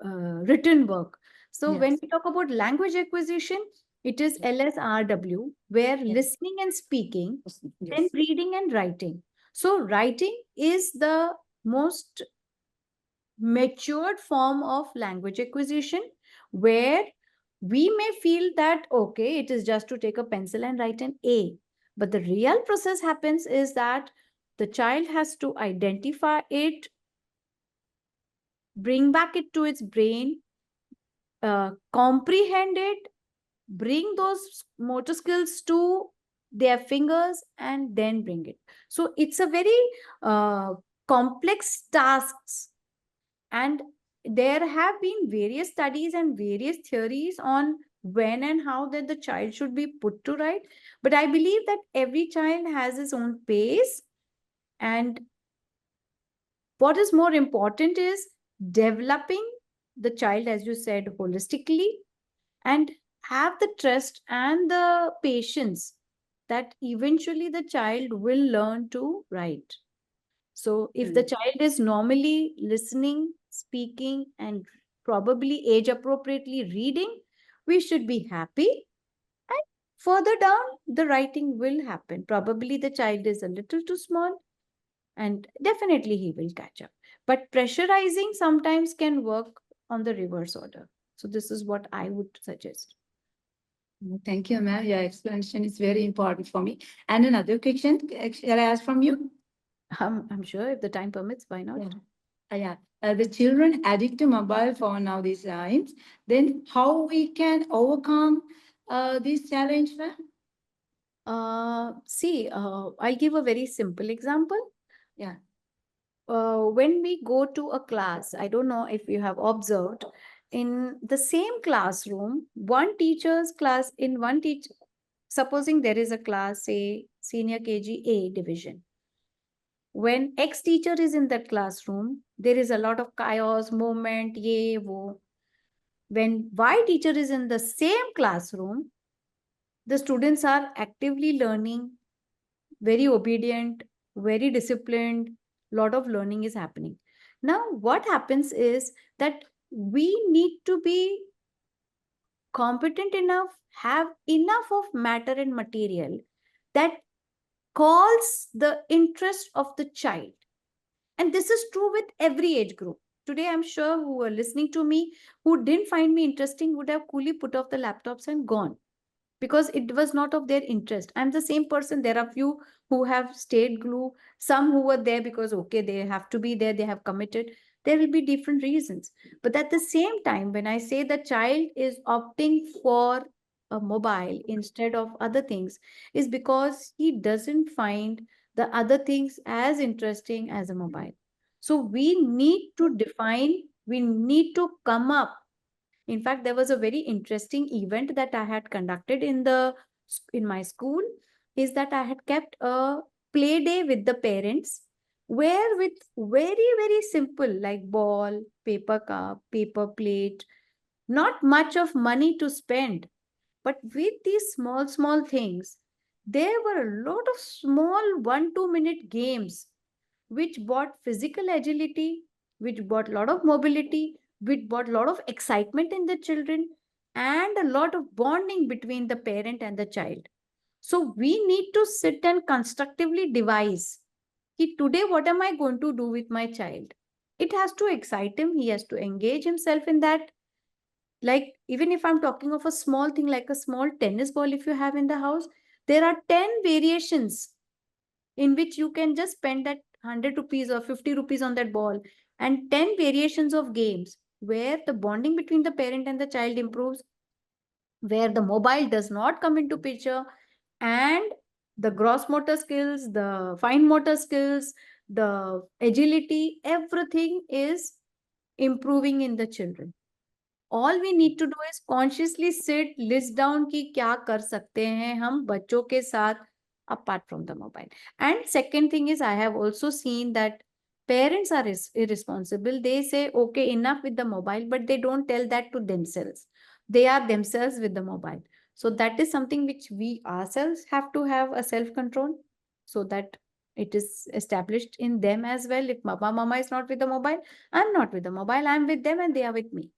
written work. So when Yes. we talk about language acquisition, it is LSRW, where Yes. listening and speaking, then Yes. reading and writing. So writing is the most matured form of language acquisition, where we may feel that, okay, it is just to take a pencil and write an A. But the real process happens is that the child has to identify it, bring back it to its brain, comprehend it, bring those motor skills to their fingers, and then bring it. So it's a very complex tasks. And there have been various studies and various theories on when and how that the child should be put to write. But I believe that every child has his own pace. And what is more important is developing the child, as you said, holistically, and have the trust and the patience that eventually the child will learn to write. So if the child is normally listening, speaking, and probably age appropriately reading, we should be happy. And further down, the writing will happen. Probably the child is a little too small, and definitely he will catch up. But pressurizing sometimes can work on the reverse order. So this is what I would suggest. Thank you, ma'am. Your explanation is very important for me. And another question, shall I ask from you? I'm sure if the time permits, why not? Yeah. The children addict to mobile phone now these times. Then how we can overcome this challenge, ma'am? I'll give a very simple example. Yeah. When we go to a class, I don't know if you have observed, in the same classroom, one teacher's class, in one teacher, supposing there is a class, say senior KG A division. When X teacher is in that classroom, there is a lot of chaos, movement, ye, wo. When Y teacher is in the same classroom, the students are actively learning, very obedient, very disciplined, lot of learning is happening. Now, what happens is that we need to be competent enough, have enough of matter and material that calls the interest of the child. And this is true with every age group. Today, I'm sure who are listening to me, who didn't find me interesting, would have coolly put off the laptops and gone, because it was not of their interest. I'm the same person. There are few who have stayed glue, some who were there because, okay, they have to be there, they have committed. There will be different reasons. But at the same time, when I say the child is opting for a mobile instead of other things, is because he doesn't find the other things as interesting as a mobile. So we need to define, we need to come up. In fact, there was a very interesting event that I had conducted in my school, is that I had kept a play day with the parents, where with very, very simple, like ball, paper cup, paper plate, not much of money to spend, but with these small, small things, there were a lot of small 1-2 minute games which brought physical agility, which brought a lot of mobility, which brought a lot of excitement in the children, and a lot of bonding between the parent and the child. So we need to sit and constructively devise, today what am I going to do with my child? It has to excite him. He has to engage himself in that. Like, even if I'm talking of a small thing like a small tennis ball, if you have in the house, there are 10 variations in which you can just spend that 100 rupees or 50 rupees on that ball, and 10 variations of games where the bonding between the parent and the child improves, where the mobile does not come into picture, and the gross motor skills, the fine motor skills, the agility, everything is improving in the children. All we need to do is consciously sit, list down कि क्या कर सकते हैं हम बच्चों के साथ apart from the mobile. And second thing is, I have also seen that parents are irresponsible. They say, okay, enough with the mobile, but they don't tell that to themselves. They are themselves with the mobile. So that is something which we ourselves have to have a self-control, so that it is established in them as well. If mama is not with the mobile, I'm not with the mobile, I'm with them and they are with me.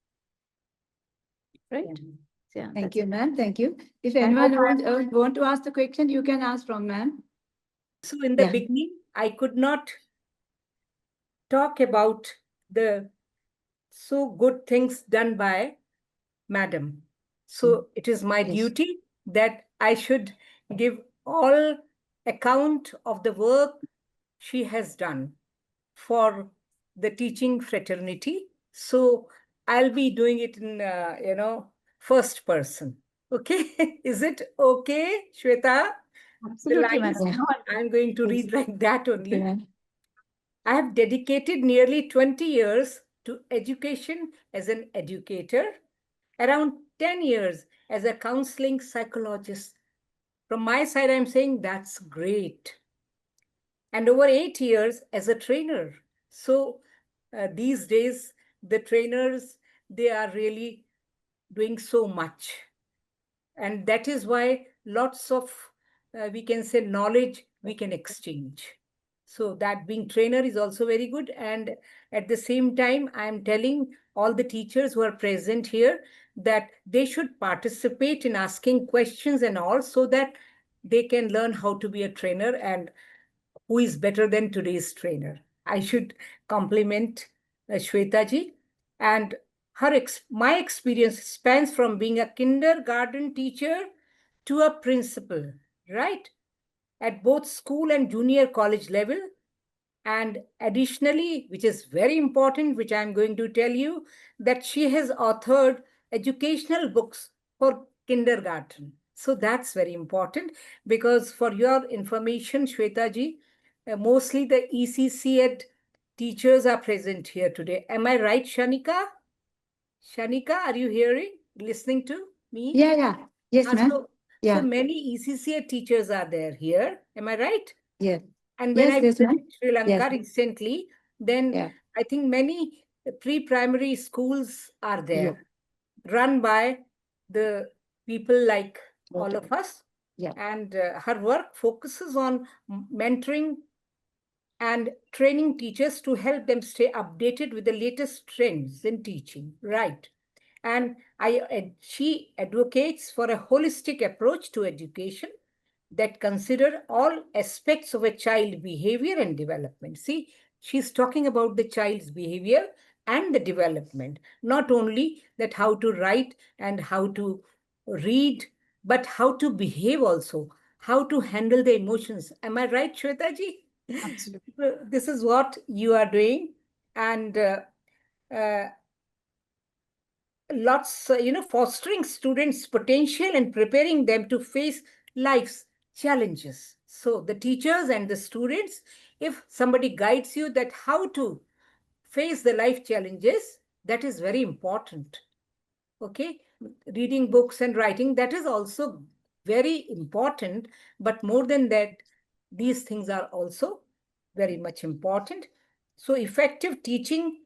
Right? Yeah, Thank that's you, it. ma'am. Thank you. If I anyone hope want to ask the question, you can ask from ma'am. So in the Yeah. beginning, I could not talk about the so good things done by Madam. So it is my Yes. duty that I should give all account of the work she has done for the teaching fraternity. So I'll be doing it in, first person. Okay. Is it okay, Shweta? absolutely, The lines, madam. I'm going to Yes. read like that only. Yeah. I have dedicated nearly 20 years to education as an educator, around 10 years as a counseling psychologist. From my side, I'm saying that's great. And over 8 years as a trainer. So these days, the trainers, they are really doing so much. And that is why lots of, we can say, knowledge we can exchange. So that being trainer is also very good. And at the same time, I'm telling all the teachers who are present here that they should participate in asking questions and all, so that they can learn how to be a trainer, and who is better than today's trainer. I should compliment Shweta ji. And my experience spans from being a kindergarten teacher to a principal, right? At both school and junior college level. And additionally, which is very important, which I'm going to tell you, that she has authored educational books for kindergarten. So that's very important, because for your information, Shweta ji, mostly the ECC ed teachers are present here today. Am I right, Shanika? Shanika, are you hearing, listening to me? Yeah. Yes, ma'am. So Yeah. many ECC ed teachers are there here. Am I right? Yeah. And when I Yes, ma'am. visited Sri Lanka Yes. recently, then Yeah. I think many pre-primary schools are there, Yeah. run by the people like all Okay. of us. Yeah. And her work focuses on mentoring and training teachers to help them stay updated with the latest trends in teaching, right? And she advocates for a holistic approach to education that consider all aspects of a child behavior and development. See, she's talking about the child's behavior and the development, not only that how to write and how to read, but how to behave also, how to handle the emotions. Am I right, Shweta ji? Absolutely. This is what you are doing. And lots, fostering students' potential and preparing them to face life's challenges. So the teachers and the students, if somebody guides you that how to face the life challenges, that is very important. Okay, reading books and writing, that is also very important. But more than that, these things are also very much important. So effective teaching,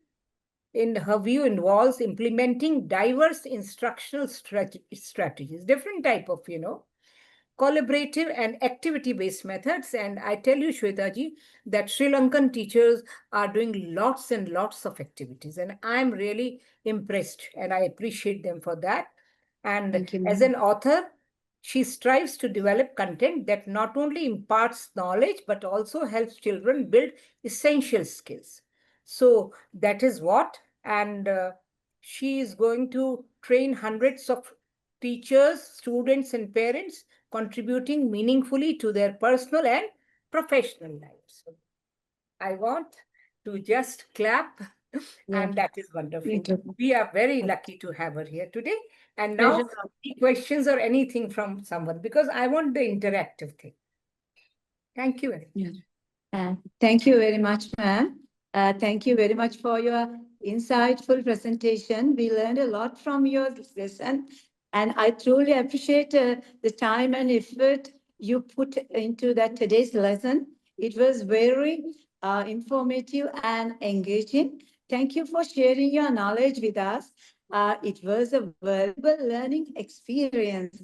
in her view, involves implementing diverse instructional strategies, different type of, collaborative and activity-based methods. And I tell you, Shweta ji, that Sri Lankan teachers are doing lots and lots of activities. And I'm really impressed and I appreciate them for that. And Thank you, as ma'am. an author, she strives to develop content that not only imparts knowledge, but also helps children build essential skills. So that is what, and she is going to train hundreds of teachers, students, and parents, contributing meaningfully to their personal and professional lives. I want to just clap, and that is wonderful. Beautiful. We are very lucky to have her here today. And now, Pleasure. any questions or anything from someone, because I want the interactive thing. Thank you very much. Thank you very much, ma'am. Thank you very much for your insightful presentation. We learned a lot from your lesson, and I truly appreciate the time and effort you put into that today's lesson. It was very informative and engaging. Thank you for sharing your knowledge with us. It was a valuable learning experience.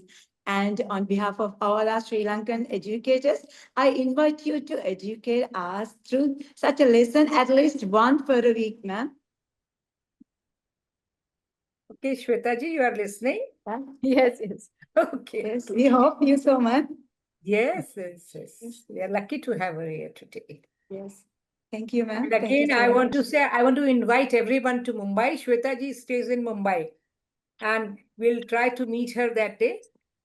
And on behalf of all our Sri Lankan educators, I invite you to educate us through such a lesson, at least one per week, ma'am. Okay, Shweta ji, you are listening? Yes, yes. Okay. Yes, we hope you so much. Yes, yes, yes. We are lucky to have her here today. Yes. Thank you, ma'am. And Thank you again, so I want to much. say, I want to invite everyone to Mumbai. Shweta ji stays in Mumbai. And we'll try to meet her that day,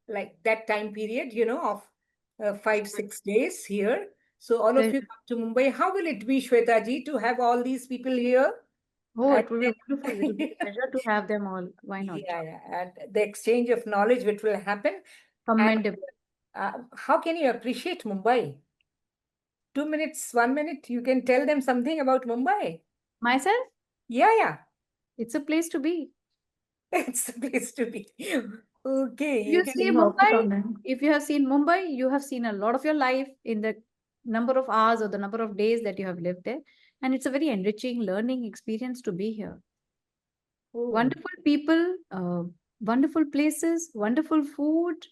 like that time period, of 5-6 days here. So all of you come to Mumbai. How will it be, Shweta ji, to have all these people here? Oh, And it will be wonderful. It will be a pleasure to have them all. Why not? yeah, and the exchange of knowledge which will happen. Commendable. How can you appreciate Mumbai? 2 minutes, 1 minute, you can tell them something about Mumbai. Myself, Yeah. it's a place to be. It's the place to be. Okay. If you can- see We hope to Mumbai, comment. if you have seen Mumbai, you have seen a lot of your life in the number of hours or the number of days that you have lived there. And it's a very enriching learning experience to be here. Oh, Wonderful people, wonderful places, wonderful food.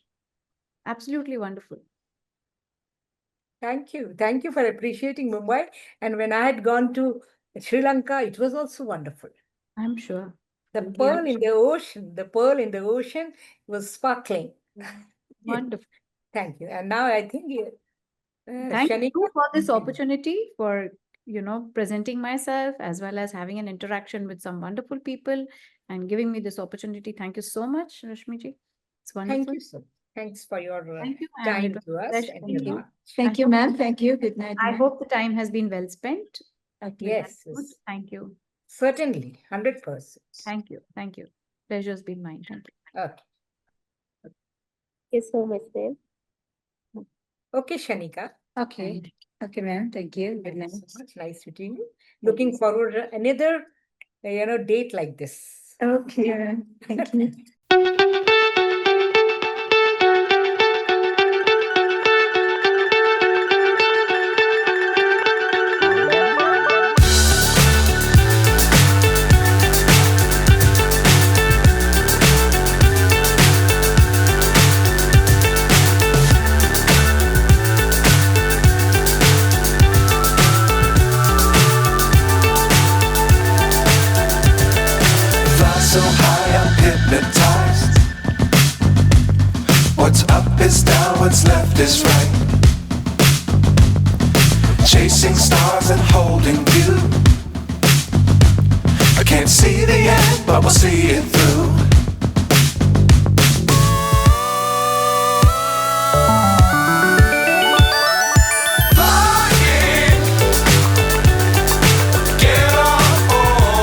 Absolutely wonderful. Thank you. Thank you for appreciating Mumbai. And when I had gone to Sri Lanka, it was also wonderful. I'm sure. The pearl in the ocean was sparkling. Wonderful. Thank you. And now I think Thank Shanika, you for this Mhm. opportunity for, presenting myself as well as having an interaction with some wonderful people and giving me this opportunity. Thank you so much, Rashmiji. It's wonderful. Thank you so much. Thanks for your Thank you, ma'am. time It was to a us. pleasure. And Thank you. remarks. Thank you, ma'am. Thank you. Good night, I ma'am. hope the time has been well spent. Okay. Yes, Good. yes. Thank you. Certainly, 100%. Thank you. Thank you. Pleasure's been mine. Thank you. Okay. Thank you so much, ma'am. Okay, Shanika. Okay. Okay, ma'am. Thank you. Good Thank you night. so much. Nice meeting you. Looking forward to another, date like this. Okay, ma'am. Thank you. Fly so high, I'm hypnotized. What's up is down, what's left is right. Chasing stars and holding you. I can't see the end, but we'll see it through.